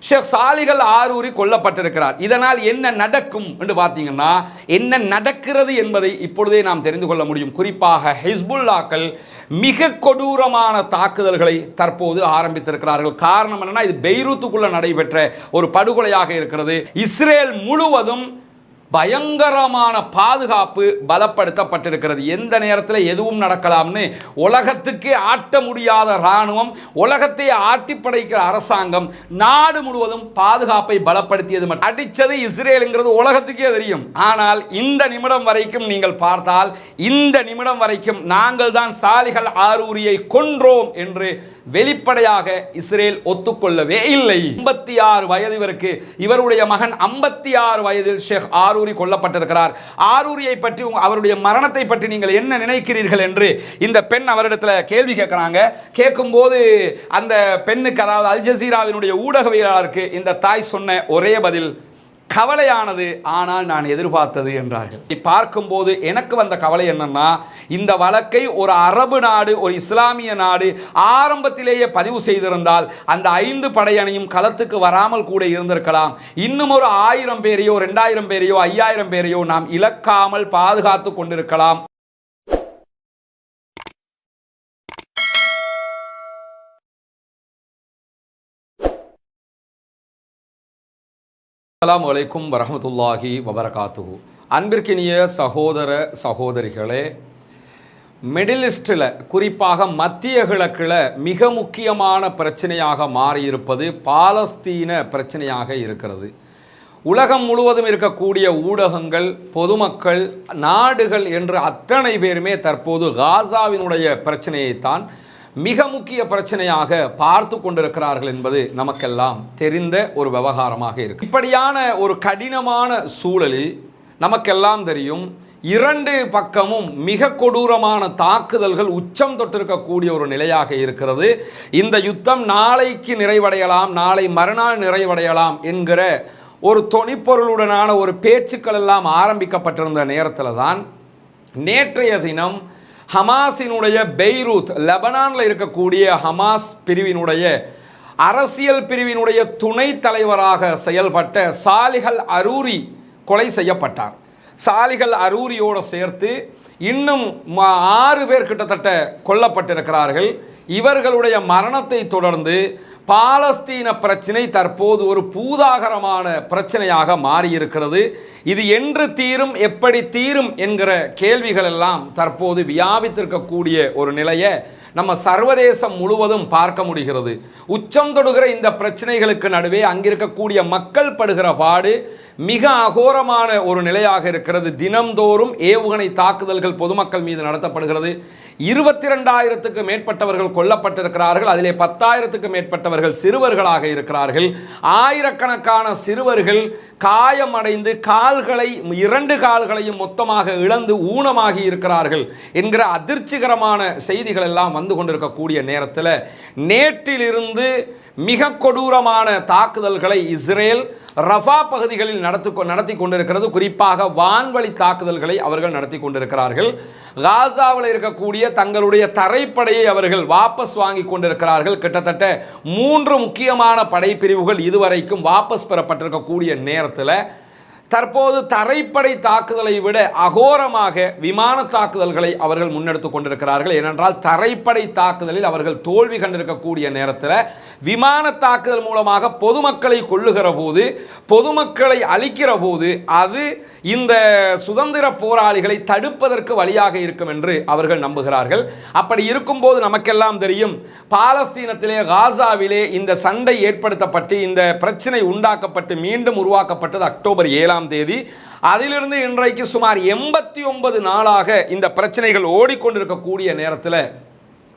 ஷேக் சாலிஹ் அல் ஆரூரி கொல்லப்பட்டிருக்கிறார். இதனால் என்ன நடக்கும் என்று பார்த்தீங்கன்னா, என்ன நடக்கிறது என்பதை இப்பொழுதே நாம் தெரிந்து கொள்ள முடியும். குறிப்பாக ஹிஸ்புல்லாக்கள் மிக கொடூரமான தாக்குதல்களை தற்போது ஆரம்பித்திருக்கிறார்கள். காரணம் என்னன்னா, இது பெய்ரூத்துக்குள்ள நடைபெற்ற ஒரு படுகொலையாக இருக்கிறது. இஸ்ரேல் முழுவதும் பயங்கரமான பாதுகாப்பு பலப்படுத்தப்பட்டிருக்கிறது. எந்த நேரத்தில் எதுவும் நடக்கலாம்னு உலகத்துக்கே ஆட்ட முடியாத இராணுவம், உலகத்தை ஆட்டி படைக்கிற அரசாங்கம் நாடு முழுவதும் பாதுகாப்பை பலப்படுத்தியது. அடித்தது இஸ்ரேலுங்கிறது உலகத்துக்கே தெரியும். ஆனால் இந்த நிமிடம் வரைக்கும் நீங்கள் பார்த்தால், இந்த நிமிடம் வரைக்கும் நாங்கள் தான் சாலிஹ் அல் ஆரூரியை கொன்றோம் என்று வெளிப்படையாக இஸ்ரேல் ஒத்துக்கொள்ளவே இல்லை. 56 வயது இவருக்கு. இவருடைய மகன் 56 வயதில் ஷேக் ஆரூரி கொல்லப்பட்டிருக்கிறார். ஆரூரியை பற்றி, அவருடைய மரணத்தை பற்றி நீங்கள் என்ன நினைக்கிறீர்கள் என்று இந்த பெண் அவரிடத்தில் கேள்வி கேட்கிறாங்க. கேட்கும்போது அந்த பெண்ணுக்கு, அதாவது அல் ஜசீராவினுடைய ஊடகவியலாளருக்கு இந்த தாய் சொன்ன ஒரே பதில், கவலையானது, ஆனால் நான் எதிர்பார்த்தது என்றார்கள். பார்க்கும்போது எனக்கு வந்த கவலை என்னன்னா, இந்த வழக்கை ஒரு அரபு நாடு, ஒரு இஸ்லாமிய நாடு ஆரம்பத்திலேயே பதிவு செய்திருந்தால் அந்த 5 படையணியும் களத்துக்கு வராமல் கூட இருந்திருக்கலாம். இன்னும் ஒரு 1000 பேரையோ 2000 பேரையோ 5000 பேரையோ நாம் இழக்காமல் பாதுகாத்து கொண்டிருக்கலாம். அஸ்ஸலாமு அலைக்கும் வரஹ்மத்துல்லாஹி வபரகாத்துஹு. அன்பிற்கினிய சகோதர சகோதரிகளே, மிடில் ஈஸ்டில், குறிப்பாக மத்திய கிழக்கில் மிக முக்கியமான பிரச்சனையாக மாறியிருப்பது பாலஸ்தீன பிரச்சனையாக இருக்கிறது. உலகம் முழுவதும் இருக்கக்கூடிய ஊடகங்கள், பொதுமக்கள், நாடுகள் என்று அத்தனை பேருமே தற்போது காசாவினுடைய பிரச்சனையைத்தான் மிக முக்கிய பிரச்சனையாக பார்த்து கொண்டிருக்கிறார்கள் என்பது நமக்கெல்லாம் தெரிந்த ஒரு விவகாரமாக இருக்கு. இப்படியான ஒரு கடினமான சூழலில் நமக்கெல்லாம் தெரியும், 2 பக்கமும் மிக கொடூரமான தாக்குதல்கள் உச்சம் தொட்டிருக்கக்கூடிய ஒரு நிலையாக இருக்கிறது. இந்த யுத்தம் நாளைக்கு நிறைவடையலாம், நாளை மறுநாள் நிறைவடையலாம் என்கிற ஒரு தொனிப்பொருளுடனான ஒரு பேச்சுக்கள் எல்லாம் ஆரம்பிக்கப்பட்டிருந்த நேரத்தில் தான் நேற்றைய தினம் ஹமாஸினுடைய பெய்ரூத், லெபனானில் இருக்கக்கூடிய ஹமாஸ் பிரிவினுடைய அரசியல் பிரிவினுடைய துணைத் தலைவராக செயல்பட்ட சாலிஹ் அல் ஆரூரி கொலை செய்யப்பட்டார். சாலிஹ் அல் ஆரூரியோடு சேர்த்து இன்னும் 6 பேர் கிட்டத்தட்ட கொல்லப்பட்டிருக்கிறார்கள். இவர்களுடைய மரணத்தை தொடர்ந்து பாலஸ்தீன பிரச்சனை தற்போது ஒரு பூதாகரமான பிரச்சனையாக மாறியிருக்கிறது. இது என்று தீரும், எப்படி தீரும் என்கிற கேள்விகள் எல்லாம் தற்போது வியாபித்திருக்கக்கூடிய ஒரு நிலையை நம்ம சர்வதேசம் முழுவதும் பார்க்க முடிகிறது. உச்சம் தொடுகிற இந்த பிரச்சனைகளுக்கு நடுவே அங்கிருக்கக்கூடிய மக்கள் படுகிற பாடு மிக அகோரமான ஒரு நிலையாக இருக்கிறது. தினம்தோறும் ஏவுகணை தாக்குதல்கள் பொதுமக்கள் மீது நடத்தப்படுகிறது. 22,000க்கு மேற்பட்டவர்கள் கொல்லப்பட்டிருக்கிறார்கள். அதிலே 10,000க்கு மேற்பட்டவர்கள் சிறுவர்களாக இருக்கிறார்கள். ஆயிரக்கணக்கான சிறுவர்கள் காயமடைந்து 2 கால்களையும் மொத்தமாக இழந்து ஊனமாகி இருக்கிறார்கள் என்கிற அதிர்ச்சிகரமான செய்திகள் எல்லாம் வந்து கொண்டிருக்கக்கூடிய நேரத்தில் நேற்றிலிருந்து மிக கொடூரமான தாக்குதல்களை இஸ்ரேல் ரஃபா பகுதிகளில் நடத்தி கொண்டிருக்கிறது. குறிப்பாக வான்வழி தாக்குதல்களை அவர்கள் நடத்தி கொண்டிருக்கிறார்கள். காசாவில் இருக்கக்கூடிய தங்களுடைய தரைப்படையை அவர்கள் வாபஸ் வாங்கி கொண்டிருக்கிறார்கள். கிட்டத்தட்ட 3 முக்கியமான படைப்பிரிவுகள் இதுவரைக்கும் வாபஸ் பெறப்பட்டிருக்கக்கூடிய நேரத்தில் தற்போது தரைப்படை தாக்குதலை விட அகோரமாக விமான தாக்குதல்களை அவர்கள் முன்னெடுத்து கொண்டிருக்கிறார்கள். ஏனென்றால் தரைப்படை தாக்குதலில் அவர்கள் தோல்வி கண்டிருக்கக்கூடிய நேரத்தில் விமான தாக்குதல் மூலமாக பொதுமக்களை கொள்ளுகிற போது, பொதுமக்களை அழிக்கிற போது அது இந்த சுதந்திர போராளிகளை தடுப்பதற்கு வழியாக இருக்கும் என்று அவர்கள் நம்புகிறார்கள். அப்படி இருக்கும்போது நமக்கெல்லாம் தெரியும், பாலஸ்தீனத்திலே காசாவிலே இந்த சண்டை ஏற்படுத்தப்பட்டு இந்த பிரச்சனை உண்டாக்கப்பட்டு மீண்டும் உருவாக்கப்பட்டது அக்டோபர் 7ஆம் தேதி. அதிலிருந்து இன்றைக்கு சுமார் 89 நாளாக இந்த பிரச்சனைகள் ஓடிக்கொண்டிருக்கக்கூடிய நேரத்தில்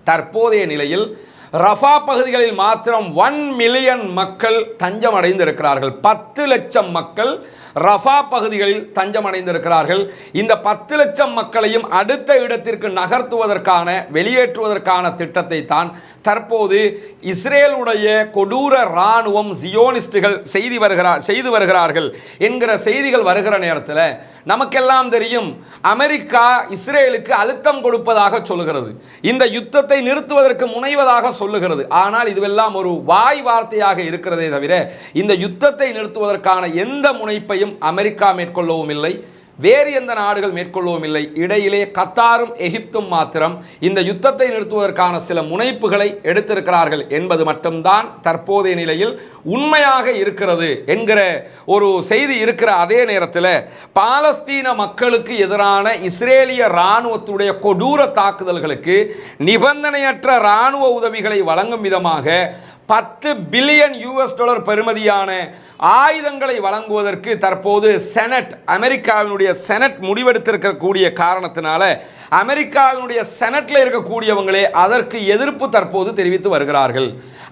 தற்போதைய நிலையில் ரஃபா பகுதிகளில் மாத்திரம் 1 மில்லியன் மக்கள் தஞ்சம் அடைந்திருக்கிறார்கள். 10 லட்சம் மக்கள் ரஃபா பகுதிகளில் தஞ்சம் அடைந்திருக்கிறார்கள். இந்த 10 லட்சம் மக்களையும் அடுத்த இடத்திற்கு நகர்த்துவதற்கான, வெளியேற்றுவதற்கான திட்டத்தை தான் தற்போது இஸ்ரேலுடைய கொடூர இராணுவம், ஜியோனிஸ்டுகள் செய்து வருகிறார்கள் என்கிற செய்திகள் வருகிற நேரத்தில் நமக்கெல்லாம் தெரியும், அமெரிக்கா இஸ்ரேலுக்கு அழுத்தம் கொடுப்பதாக சொல்கிறது. இந்த யுத்தத்தை நிறுத்துவதற்கு முனைவதாக சொல்லுகிறது. ஆனால் இதுவெல்லாம் ஒரு வாய் வார்த்தையாக இருக்கிறதே தவிர இந்த யுத்தத்தை நிறுத்துவதற்கான எந்த முனைப்பையும் அமெரிக்கா மேற்கொள்ளவும் இல்லை, வேறு எந்த நாடுகள் மேற்கொள்ளவும் இல்லை. இடையிலே கத்தாரும் எகிப்தும் மாத்திரம் இந்த யுத்தத்தை நிறுத்துவதற்கான சில முனைப்புகளை எடுத்திருக்கிறார்கள் என்பது மட்டும்தான் தற்போதைய நிலையில் உண்மையாக இருக்கிறது என்கிற ஒரு செய்தி இருக்கிற அதே நேரத்தில் பாலஸ்தீன மக்களுக்கு எதிரான இஸ்ரேலிய இராணுவத்துடைய கொடூர தாக்குதல்களுக்கு நிபந்தனையற்ற இராணுவ உதவிகளை வழங்கும் விதமாக $10 பில்லியன் பெறுமதியான ஆயுதங்களை வழங்குவதற்கு தற்போது செனட், அமெரிக்காவினுடைய செனட் முடிவெடுத்திருக்கக்கூடிய காரணத்தினால அமெரிக்காவினுடைய செனட்ல இருக்கக்கூடியவங்களே அதற்கு எதிர்ப்பு தற்போது தெரிவித்து வருகிறார்கள்.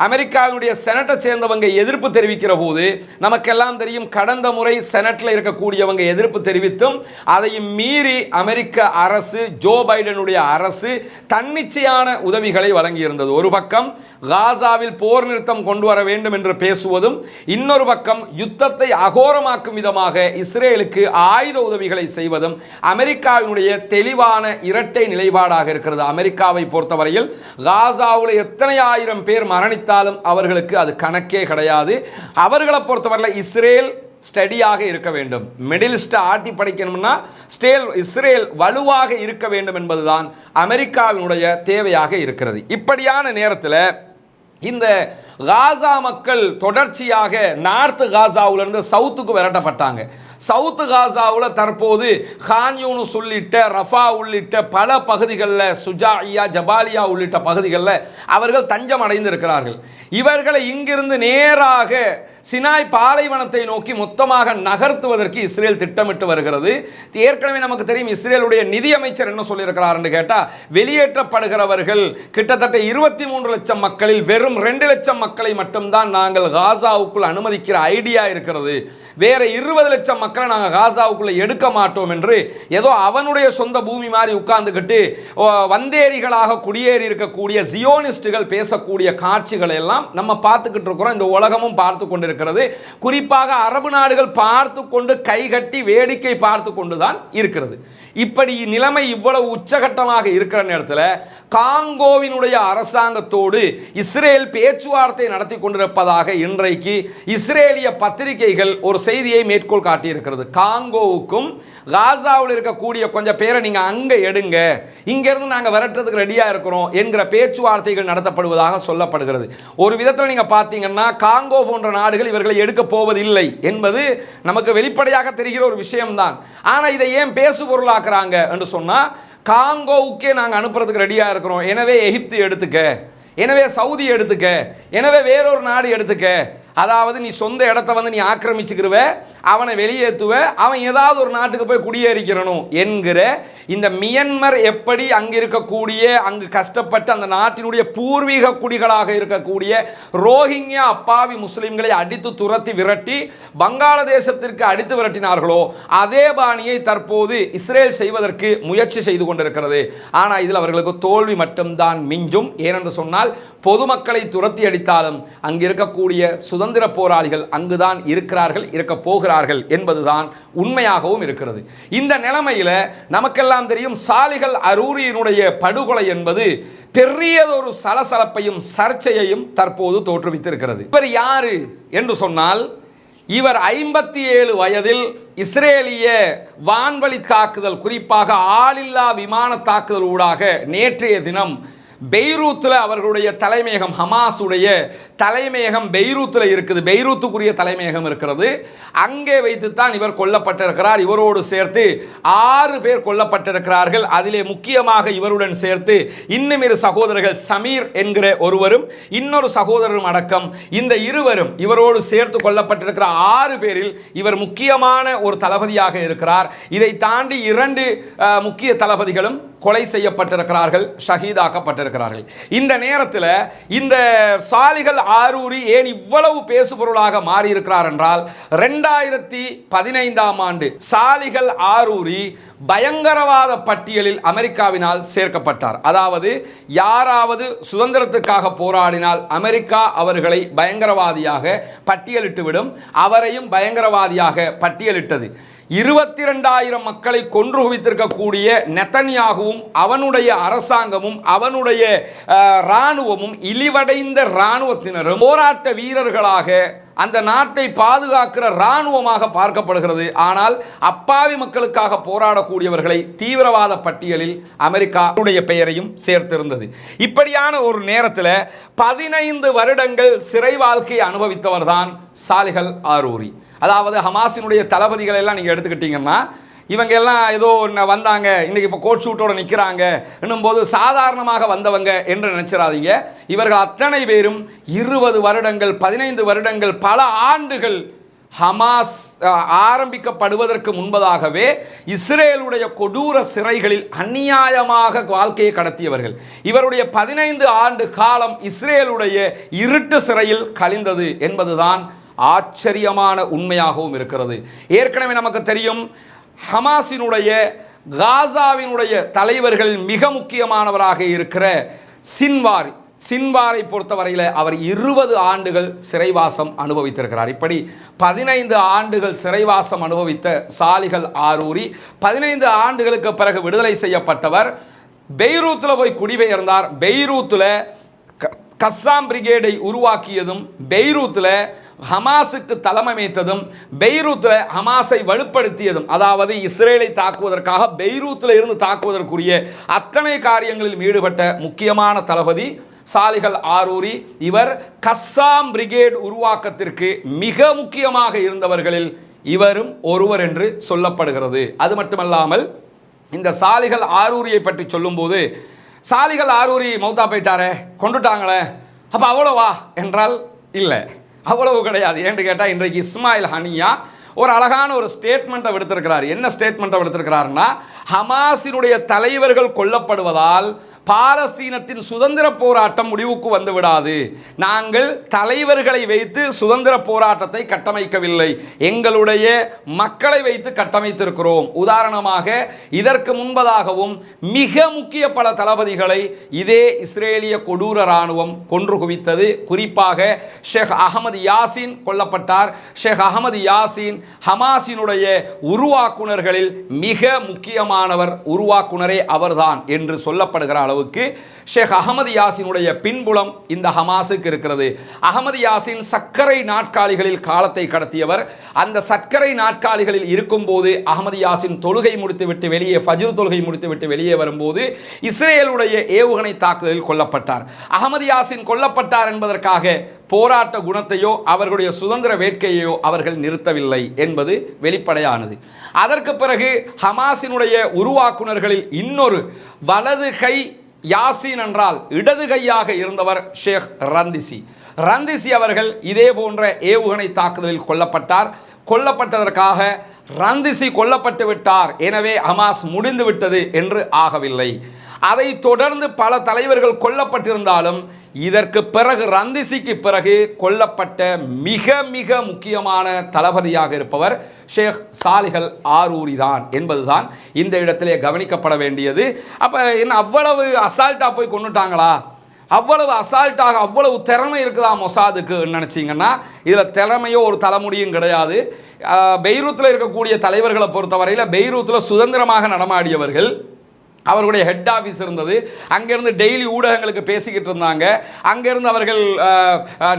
அமெரிக்காவினுடைய செனட்டை சேர்ந்தவங்க எதிர்ப்பு தெரிவிக்கிற போது நமக்கெல்லாம் தெரியும், கடந்த முறை செனட்ல இருக்கக்கூடியவங்க எதிர்ப்பு தெரிவித்தும் அதையும் மீறி அமெரிக்க அரசு, ஜோ பைடனுடைய அரசு தன்னிச்சையான உதவிகளை வழங்கியிருந்தது. ஒரு பக்கம் காசாவில் போர் நிறுத்தம் கொண்டு வர வேண்டும் என்று பேசுவதும், இன்னொரு பக்கம் யுத்தத்தை அகோரமாக்கும் விதமாக இஸ்ரேலுக்கு ஆயுத உதவிகளை செய்வதும் அமெரிக்காவினுடைய தெளிவான இரட்டை நிலைப்பாடாக இருக்கிறது. அமெரிக்காவை பொறுத்தவரையில் காசாவில் எத்தனை ஆயிரம் பேர் மரணித்தாலும் அவர்களுக்கு அது கணக்கே கிடையாது. அவர்களை பொறுத்தவரையில் இஸ்ரேல் ஸ்டடியாக இருக்க வேண்டும், மிடில் ஈஸ்டை ஆட்டி படைக்கணும்னா இஸ்ரேல் வலுவாக இருக்க வேண்டும் என்பதுதான் அமெரிக்காவினுடைய தேவையாக இருக்கிறது. இப்படியான நேரத்தில் இந்த காசா மக்கள் தொடர்ச்சியாக நார்த் காசாவிலிருந்து சவுத்துக்கு விரட்டப்பட்டாங்க. சவுத்து காசாவில் தற்போது கான் யூனுஸ் உள்ளிட்ட ரஃபா உள்ளிட்ட பல பகுதிகளில், சுஜாஇயா, ஜபாலியா உள்ளிட்ட பகுதிகளில் அவர்கள் தஞ்சம் அடைந்திருக்கிறார்கள். இவர்களை இங்கிருந்து நேராக சினாய் பாலைவனத்தை நோக்கி மொத்தமாக நகர்த்துவதற்கு இஸ்ரேல் திட்டமிட்டு வருகிறது. ஏற்கனவே நமக்கு தெரியும், இஸ்ரேலுடைய நிதியமைச்சர் என்ன சொல்லியிருக்கிறார் என்று கேட்டால், வெளியேற்றப்படுகிறவர்கள் கிட்டத்தட்ட 23 லட்சம் மக்களில் வெறும் 2 லட்சம் மக்களை மட்டும்தான் நாங்கள் காசாவுக்குள் அனுமதிக்கிற ஐடியா இருக்கிறது, வேற 20 லட்சம் மக்களை நாங்கள் காசாவுக்குள்ள எடுக்க மாட்டோம் என்று ஏதோ அவனுடைய சொந்த பூமி மாதிரி உட்கார்ந்துக்கிட்டு வந்தேரிகளாக குடியேறி இருக்கக்கூடிய ஜியோனிஸ்டுகள் பேசக்கூடிய காட்சிகளை எல்லாம் நம்ம பார்த்துக்கிட்டு இருக்கிறோம். இந்த உலகமும் பார்த்து கொண்டிருக்கிறது. குறிப்பாக அரபு நாடுகள் பார்த்து கொண்டு கைகட்டி வேடிக்கை பார்த்து கொண்டுதான் இருக்கிறது. இப்படி நிலைமை இவ்வளவு உச்சகட்டமாக இருக்கிற நேரத்தில் காங்கோவினுடைய அரசாங்கத்தோடு இஸ்ரேல் பேச்சுவார்த்தை நடத்தி கொண்டிருப்பதாக இன்றைக்கு இஸ்ரேலிய பத்திரிகைகள் ஒரு செய்தியை மேற்கோள் காட்டியிருக்கிறது. காங்கோவுக்கும் காசாவில் இருக்கக்கூடிய கொஞ்சம் பேரை நீங்க அங்க எடுங்க, இங்கிருந்து நாங்கள் விரட்டுறதுக்கு ரெடியா இருக்கிறோம் என்கிற பேச்சுவார்த்தைகள் நடத்தப்படுவதாக சொல்லப்படுகிறது. ஒரு விதத்தில் நீங்க பார்த்தீங்கன்னா காங்கோ போன்ற நாடுகள் இவர்களை எடுக்க போவதில்லை என்பது நமக்கு வெளிப்படையாக தெரிகிற ஒரு விஷயம்தான். ஆனால் இதை ஏன் பேசு பொருளாக்குறாங்க என்று சொன்னா, காங்கோவுக்கே நாங்கள் அனுப்புறதுக்கு ரெடியா இருக்கிறோம், எனவே எகிப்து எடுத்துக்க, எனவே சவுதி எடுத்துக்க, எனவே வேறொரு நாடு எடுத்துக்க, அதாவது நீ சொந்த இடத்தை வந்து நீ ஆக்கிரமிச்சுக்கிருவ, அவனை வெளியேற்றுவ, அவன் ஏதாவது ஒரு நாட்டுக்கு போய் குடியேறிக்கிறணும் என்கிற இந்த மியன்மர் எப்படி அங்கு இருக்கக்கூடிய, அங்கு கஷ்டப்பட்டு அந்த நாட்டினுடைய பூர்வீக குடிகளாக இருக்கக்கூடிய ரோஹிங்யா அப்பாவி முஸ்லிம்களை அடித்து துரத்தி விரட்டி வங்காளதேசத்திற்கு அடித்து விரட்டினார்களோ அதே பாணியை தற்போது இஸ்ரேல் செய்வதற்கு முயற்சி செய்து கொண்டிருக்கிறது. ஆனால் இதில் அவர்களுக்கு தோல்வி மட்டும்தான் மிஞ்சும். ஏனென்று சொன்னால் பொதுமக்களை துரத்தி அடித்தாலும் அங்கு இருக்கக்கூடிய சுதந்திர போராளிகள் அங்குதான் இருக்கிறார்கள், இருக்க போகிறார்கள் என்பதுதான் உண்மையாகவும் இருக்கிறது. இந்த நிலைமையில் நமக்கெல்லாம் தெரியும், சாலிஹ் அரூரியினுடைய படுகொலை என்பது பெரியதொரு சலசலப்பையும் சர்ச்சையையும் தற்போது தோற்றுவித்திருக்கிறது. இவர் யாரு என்று சொன்னால், இவர் 57 வயதில் இஸ்ரேலிய வான்வழி தாக்குதல், குறிப்பாக ஆளில்லா விமான தாக்குதல் ஊடாக நேற்றைய தினம் பெய்ரூத்தில் அவர்களுடைய தலைமையகம், ஹமாஸுடைய தலைமையகம் பெய்ரூத்தில் இருக்குது, பெய்ரூத்துக்குரிய தலைமையகம் இருக்கிறது, அங்கே வைத்துத்தான் இவர் கொல்லப்பட்டிருக்கிறார். இவரோடு சேர்த்து 6 பேர் கொல்லப்பட்டிருக்கிறார்கள். அதிலே முக்கியமாக இவருடன் சேர்த்து இன்னும் 2 சகோதரர்கள், சமீர் என்கிற ஒருவரும் இன்னொரு சகோதரரும் அடக்கம் இந்த இருவரும் இவரோடு சேர்த்து கொல்லப்பட்டிருக்கிற 6 பேரில் இவர் முக்கியமான ஒரு தளபதியாக இருக்கிறார். இதை தாண்டி 2 முக்கிய தளபதிகளும் கொலை செய்யப்பட்டிருக்கிறார்கள், ஷஹீதாக்கப்பட்டிருக்கிறார்கள். இந்த நேரத்தில் இந்த சாலிஹ் அரூரி ஏன் இவ்வளவு பேசுபொருளாக மாறி இருக்கிறார் என்றால், 2015ஆம் ஆண்டு சாலிஹ் அரூரி பயங்கரவாத பட்டியலில் அமெரிக்காவினால் சேர்க்கப்பட்டார். அதாவது யாராவது சுதந்திரத்துக்காக போராடினால் அமெரிக்கா அவர்களை பயங்கரவாதியாக பட்டியலிட்டுவிடும், அவரையும் பயங்கரவாதியாக பட்டியலிட்டது. 22,000 மக்களை கொன்று குவித்திருக்கக்கூடிய நெதன்யாகுவும் அவனுடைய அரசாங்கமும் அவனுடைய இராணுவமும் இழிவடைந்த இராணுவத்தினரும் போராட்ட வீரர்களாக அந்த நாட்டை பாதுகாக்கிற இராணுவமாக பார்க்கப்படுகிறது. ஆனால் அப்பாவி மக்களுக்காக போராடக்கூடியவர்களை தீவிரவாத பட்டியலில் அமெரிக்காவுடைய பெயரையும் சேர்த்திருந்தது. இப்படியான ஒரு நேரத்தில் 15 வருடங்கள் சிறை வாழ்க்கையை அனுபவித்தவர் தான் சாலிஹ் ஆரூரி. அதாவது ஹமாஸினுடைய தளபதிகளை எல்லாம் நீங்கள் எடுத்துக்கிட்டீங்கன்னா இவங்க எல்லாம் ஏதோ வந்தாங்க, இன்னைக்கு இப்போ கோட் ஷூட்டோட நிற்கிறாங்க என்னும் போது சாதாரணமாக வந்தவங்க என்று நினைச்சிடாதீங்க. இவர்கள் அத்தனை பேரும் 20 வருடங்கள் 15 வருடங்கள் பல ஆண்டுகள் ஹமாஸ் ஆரம்பிக்கப்படுவதற்கு முன்பதாகவே இஸ்ரேலுடைய கொடூர சிறைகளில் அநியாயமாக வாழ்க்கையை கடத்தியவர்கள். இவருடைய 15 ஆண்டு காலம் இஸ்ரேலுடைய இருட்டு சிறையில் கழிந்தது என்பதுதான் ஆச்சரியமான உண்மையாகவும் இருக்கிறது. ஏற்கனவே நமக்கு தெரியும், ஹமாஸினுடைய காசாவினுடைய தலைவர்கள் மிக முக்கியமானவராக இருக்கிற சின்வாரை பொறுத்தவரையில் அவர் 20 ஆண்டுகள் சிறைவாசம் அனுபவித்திருக்கிறார். இப்படி 15 ஆண்டுகள் சிறைவாசம் அனுபவித்த சாலிஹ் ஆரூரி 15 ஆண்டுகளுக்கு பிறகு விடுதலை செய்யப்பட்டவர். பெய்ரூத்தில் போய் குடிபெயர்ந்தார். பெய்ரூத்தில் கஸ்ஸாம் பிரிகேடை உருவாக்கியதும், பெய்ரூத்தில் ஹமாஸுக்கு தலைமைத்ததும், பெய்ரூத்தில் ஹமாஸை வலுப்படுத்தியதும், அதாவது இஸ்ரேலை தாக்குவதற்காக பெய்ரூத்தில் இருந்து தாக்குவதற்குரிய அத்தனை காரியங்களில் ஈடுபட்ட முக்கியமான தளபதி சாலிஹ் ஆரூரி. இவர் கஸ்ஸாம் பிரிகேட் உருவாக்கத்திற்கு மிக முக்கியமாக இருந்தவர்களில் இவரும் ஒருவர் என்று சொல்லப்படுகிறது. அது மட்டுமல்லாமல் இந்த சாலிஹ் ஆரூரியை பற்றி சொல்லும்போது, சாலிஹ் ஆரூரி மௌத்தா போயிட்டாரே, கொண்டுட்டாங்களே, அப்போ அவ்வளவா என்றால் இல்லை, அவ்வளவு கிடையாது. ஏன்னு கேட்டால் இன்றைக்கு இஸ்மாயில் ஹனியா ஒரு அழகான ஒரு ஸ்டேட்மெண்ட்டை விடுத்திருக்கிறார். என்ன ஸ்டேட்மெண்ட்டை விடுத்திருக்கிறார்னா, ஹமாஸினுடைய தலைவர்கள் கொல்லப்படுவதால் பாலஸ்தீனத்தின் சுதந்திர போராட்டம் முடிவுக்கு வந்து விடாது. நாங்கள் தலைவர்களை வைத்து சுதந்திர போராட்டத்தை கட்டமைக்கவில்லை, எங்களுடைய மக்களை வைத்து கட்டமைத்திருக்கிறோம். உதாரணமாக இதற்கு முன்பதாகவும் மிக முக்கிய பல தளபதிகளை இதே இஸ்ரேலிய கொடூர இராணுவம் கொன்று குவித்தது. குறிப்பாக ஷேக் அகமது யாசின் கொல்லப்பட்டார். ஷேக் அகமது யாசின் ஹமாஸினுடைய உருவாக்குனர்களில் மிக முக்கியமானவர், உருவாக்குனரே அவர்தான் என்று சொல்லப்படுகிற அளவுக்கு ஷேக் அகமது யாசினுடைய பின்புலம் இந்த ஹமாஸுக்கு இருக்கிறது. அகமது யாசின் சர்க்கரை நாட்காலிகளில் காலத்தை கடத்தியவர். அந்த சர்க்கரை நாட்காலிகளில் இருக்கும்போது அகமது யாசின் தொழுகை முடித்துவிட்டு வெளியே, ஃபஜ்ர் தொழுகை முடித்துவிட்டு வெளியே வரும்போது இஸ்ரேலுடைய ஏவுகணை தாக்குதலில் கொல்லப்பட்டார். அகமது யாசின் கொல்லப்பட்டார் என்பதற்காக போராட்ட குணத்தையோ அவர்களுடைய சுதந்திர வேட்கையோ அவர்கள் நிறுத்தவில்லை என்பது வெளிப்படையானது. அதற்கு பிறகு ஹமாஸினுடைய உருவாக்குனர்களில் இன்னொரு வலது கை யாசின் என்றால் இடது கையாக இருந்தவர் ஷேக் ரந்திசி அவர்கள் இதே போன்ற ஏவுகணை தாக்குதலில் கொல்லப்பட்டார். கொல்லப்பட்டதற்காக ரந்திசி கொல்லப்பட்டு விட்டார், எனவே ஹமாஸ் முடிந்து விட்டது என்று ஆகவில்லை. அதை தொடர்ந்து பல தலைவர்கள் கொல்லப்பட்டிருந்தாலும் இதற்கு பிறகு ரந்திசிக்கு பிறகு கொல்லப்பட்ட மிக மிக முக்கியமான தளபதியாக இருப்பவர் ஷேக் சாலிஹ் ஆரூரி தான் என்பதுதான் இந்த இடத்திலே கவனிக்கப்பட வேண்டியது. அப்போ என்ன அவ்வளவு அசால்ட்டாக போய் கொண்டுட்டாங்களா? அவ்வளவு அசால்ட்டாக அவ்வளவு திறமை இருக்குதா மொசாதுக்கு நினச்சிங்கன்னா இதில் திறமையோ ஒரு தலைமுடியும் கிடையாது. பெய்ரூத்தில் இருக்கக்கூடிய தலைவர்களை பொறுத்தவரையில் பெய்ரூத்தில் சுதந்திரமாக நடமாடியவர்கள், அவர்களுடைய ஹெட் ஆஃபீஸ் இருந்தது, அங்கேருந்து டெய்லி ஊடகங்களுக்கு பேசிக்கிட்டு இருந்தாங்க, அங்கேருந்து அவர்கள்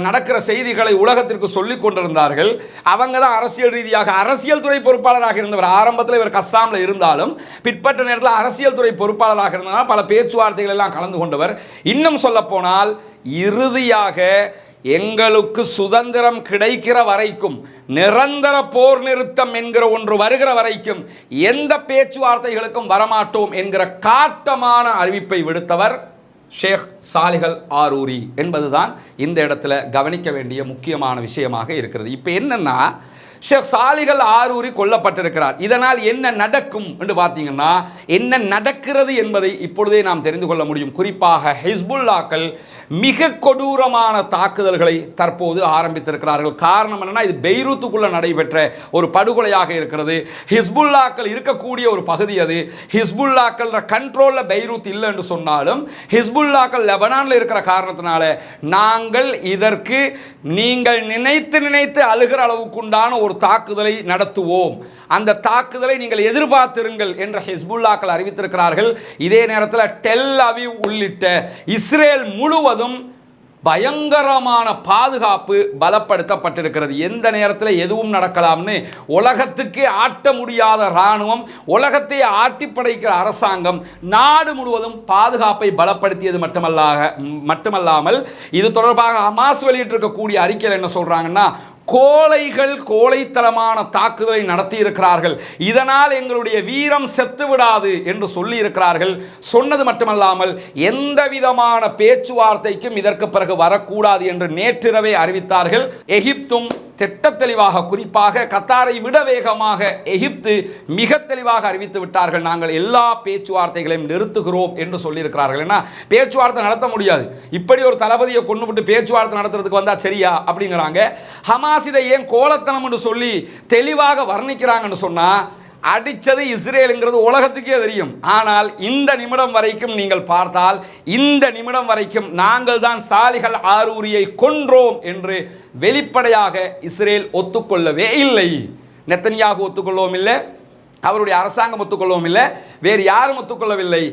நடக்கிற செய்திகளை உலகத்திற்கு சொல்லி கொண்டிருந்தார்கள். அவங்க தான் அரசியல் ரீதியாக அரசியல் துறை பொறுப்பாளராக இருந்தவர். ஆரம்பத்தில் இவர் கஸ்ஸாமில் இருந்தாலும் பிற்பட்ட நேரத்தில் அரசியல் துறை பொறுப்பாளராக இருந்ததால் பல பேச்சுவார்த்தைகள் எல்லாம் கலந்து கொண்டவர். இன்னும் சொல்ல போனால் இறுதியாக எங்களுக்கு சுதந்திரம் கிடைக்கிற வரைக்கும், நிரந்தர போர் நிறுத்தம் என்கிற ஒன்று வருகிற வரைக்கும் எந்த பேச்சுவார்த்தைகளுக்கும் வரமாட்டோம் என்கிற காட்டமான அறிவிப்பை விடுத்தவர் ஷேக் சாலிஹ் ஆரூரி என்பதுதான் இந்த இடத்துல கவனிக்க வேண்டிய முக்கியமான விஷயமாக இருக்கிறது. இப்போ என்னன்னா, ஷேக் சாலிஹ் ஆரூரி கொல்லப்பட்டிருக்கிறார். இதனால் என்ன நடக்கும் என்று பார்த்தீங்கன்னா, என்ன நடக்கிறது என்பதை இப்பொழுதே நாம் தெரிந்து கொள்ள முடியும். குறிப்பாக ஹிஸ்புல்லாக்கள் மிக கொடூரமான தாக்குதல்களை தற்போது ஆரம்பித்திருக்கிறார்கள். காரணம் என்னன்னா, இது பெய்ரூத்துக்குள்ள நடைபெற்ற ஒரு படுகொலையாக இருக்கிறது. ஹிஸ்புல்லாக்கள் இருக்கக்கூடிய ஒரு பகுதி அது. ஹிஸ்புல்லாக்கள் கண்ட்ரோல்ல பெய்ரூத் இல்லை என்று சொன்னாலும் ஹிஸ்புல்லாக்கள் லெபனான்ல இருக்கிற காரணத்தினால நாங்கள் இதற்கு நீங்கள் நினைத்து அழுகிற அளவுக்குண்டான ஒரு ஒரு தாக்குதலை நடத்துவோம், அந்த தாக்குதலை நீங்கள் எதிர்பார்த்திருங்கள் என்று ஹிஸ்புல்லாக்கள் அறிவித்திருக்கிறார்கள். இதே நேரத்தில் டெல் அவீவ் உள்ளிட்ட இஸ்ரேல் முழுவதும் பயங்கரமான பாதுகாப்பு பலப்படுத்தப்பட்டிருக்கிறது. எந்த நேரத்தில் எதுவும் நடக்கலாம்னு உலகத்துக்கே ஆட்ட முடியாத இராணுவம், உலகத்தை ஆட்டி படைக்கிற அரசாங்கம் நாடு முழுவதும் பாதுகாப்பை பலப்படுத்தியது மட்டுமல்லாமல் இது தொடர்பாக ஹமாஸ் வெளியிட்டிருக்கக்கூடிய அறிக்கையில் என்ன சொல்றாங்கன்னா, கோழைகள் கோழைத்தனமான தாக்குதலை நடத்தி இருக்கிறார்கள், இதனால் எங்களுடைய வீரம் செத்து விடாது என்று சொல்லி இருக்கிறார்கள். சொன்னது மட்டுமல்லாமல் எந்த விதமான பேச்சுவார்த்தைக்கும் இதற்கு பிறகு வரக்கூடாது என்று நேற்றிரவே அறிவித்தார்கள். எகிப்தும் திட்ட தெளிவாக, குறிப்பாக கத்தாரை விட வேகமாக எகிப்து மிக தெளிவாக அறிவித்து விட்டார்கள், நாங்கள் எல்லா பேச்சுவார்த்தைகளையும் நிறுத்துகிறோம் என்று சொல்லியிருக்கிறார்கள். ஏன்னா பேச்சுவார்த்தை நடத்த முடியாது, இப்படி ஒரு தளபதியை கொண்டு விட்டு பேச்சுவார்த்தை நடத்துறதுக்கு வந்தா சரியா அப்படிங்கிறாங்க. ஹமாஸ் இதை ஏன் கோலத்தனம் என்று சொல்லி தெளிவாக வர்ணிக்கிறாங்கன்னு சொன்னா, அடிச்சது இஸ்ரேலுங்கிறது உலகத்துக்கே தெரியும். ஆனால் இந்த நிமிடம் வரைக்கும் நீங்கள் பார்த்தால், இந்த நிமிடம் வரைக்கும் நாங்கள் தான் சாலிஹ் ஆரூரியை கொன்றோம் என்று வெளிப்படையாக இஸ்ரேல் ஒத்துக்கொள்ளவே இல்லை. நெத்தன்யாகு ஒத்துக்கொள்ளவும் இல்லை, அவருடைய அரசாங்கம் ஒத்துக்கொள்ளவும் இல்லை, வேறு யாரும் ஒத்துக்கொள்ளவில்லை.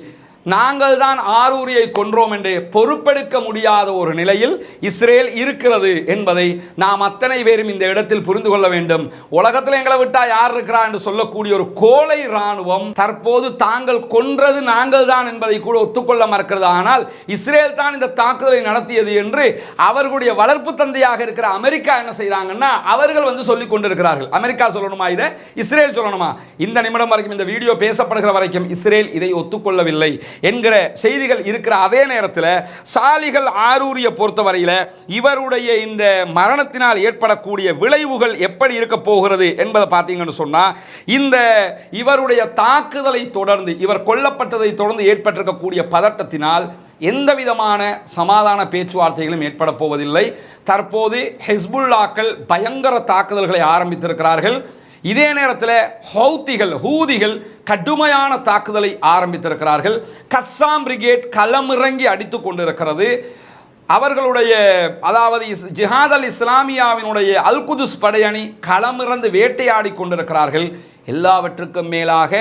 நாங்கள் தான் ஆரூரியை கொன்றோம் என்று பொறுப்பெடுக்க முடியாத ஒரு நிலையில் இஸ்ரேல் இருக்கிறது என்பதை நாம் அத்தனை பேரும் இந்த இடத்தில் புரிந்து கொள்ள வேண்டும். உலகத்தில் எங்களை விட்டா யார் இருக்கிறா என்று சொல்லக்கூடிய ஒரு கோழை இராணுவம் தற்போது தாங்கள் கொன்றது நாங்கள் தான் என்பதை கூட ஒத்துக்கொள்ள மறுக்கிறது. ஆனால் இஸ்ரேல் தான் இந்த தாக்குதலை நடத்தியது என்று அவர்களுடைய வளர்ப்பு தந்தையாக இருக்கிற அமெரிக்கா என்ன செய்யறாங்கன்னா, அவர்கள் சொல்லிக் கொண்டிருக்கிறார்கள். அமெரிக்கா சொல்லணுமா இதை, இஸ்ரேல் சொல்லணுமா? இந்த நிமிடம் வரைக்கும், இந்த வீடியோ பேசப்படுகிற வரைக்கும் இஸ்ரேல் இதை ஒத்துக்கொள்ளவில்லை என்கிற செய்திகள் இருக்கிற அதே நேரத்தில் சாலிஹ் ஆரூரியை பொறுத்தவரையில் இவருடைய இந்த மரணத்தினால் ஏற்படக்கூடிய விளைவுகள் எப்படி இருக்க போகிறது என்பதை பார்த்தீங்கன்னு சொன்னால், இந்த இவருடைய தாக்குதலை தொடர்ந்து, இவர் கொல்லப்பட்டதை தொடர்ந்து ஏற்பட்டிருக்கக்கூடிய பதட்டத்தினால் எந்த விதமான சமாதான பேச்சுவார்த்தைகளும் ஏற்பட போவதில்லை. தற்போது ஹிஸ்புல்லாக்கள் பயங்கர தாக்குதல்களை ஆரம்பித்திருக்கிறார்கள். இதே நேரத்தில் ஹூதிகள் கடுமையான தாக்குதலை ஆரம்பித்திருக்கிறார்கள். கஸ்ஸாம் பிரிகேட் களமிறங்கி அடித்துக் கொண்டிருக்கிறது. அவர்களுடைய அதாவது ஜிஹாத் அல் இஸ்லாமியாவினுடைய அல் குதுஸ் படையணி களமிறந்து வேட்டையாடி கொண்டிருக்கிறார்கள். எல்லாவற்றுக்கும் மேலாக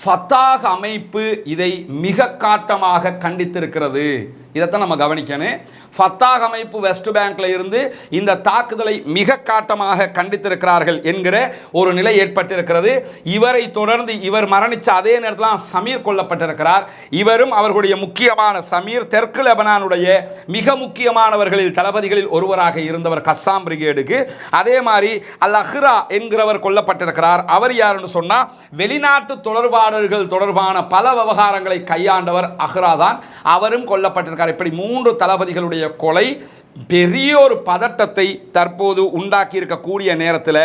ஃபத்தாஹ் அமைப்பு இதை மிக காட்டமாக கண்டித்திருக்கிறது. இதைத்தான் நம்ம கவனிக்கணும். ஃபத்தாஹ் அமைப்பு வெஸ்ட் பேங்க்ல இருந்து இந்த தாக்குதலை மிக காட்டமாக கண்டித்திருக்கிறார்கள் என்கிற ஒரு நிலை ஏற்பட்டிருக்கிறது. இவரை தொடர்ந்து இவர் மரணித்த அதே நேரத்தில் சமீர் கொல்லப்பட்டிருக்கிறார். இவரும் அவர்களுடைய முக்கியமான சமீர் தெற்கு லெபனானுடைய மிக முக்கியமானவர்களில் தளபதிகளில் ஒருவராக இருந்தவர் கஸ்ஸாம் பிரிகேடுக்கு. அதே மாதிரி அல் அஹ்ரா என்கிறவர் கொல்லப்பட்டிருக்கிறார். அவர் யாருன்னு சொன்னா, வெளிநாட்டு தொடர்பாளர்கள் தொடர்பான பல விவகாரங்களை கையாண்டவர் அஹ்ரா தான். அவரும் கொல்லப்பட்டிருக்கிறார். இப்படி 3 தளபதிகளுடைய கொலை பெரிய ஒரு பதட்டத்தை தற்போது உண்டாக்கி இருக்கக்கூடிய நேரத்தில்,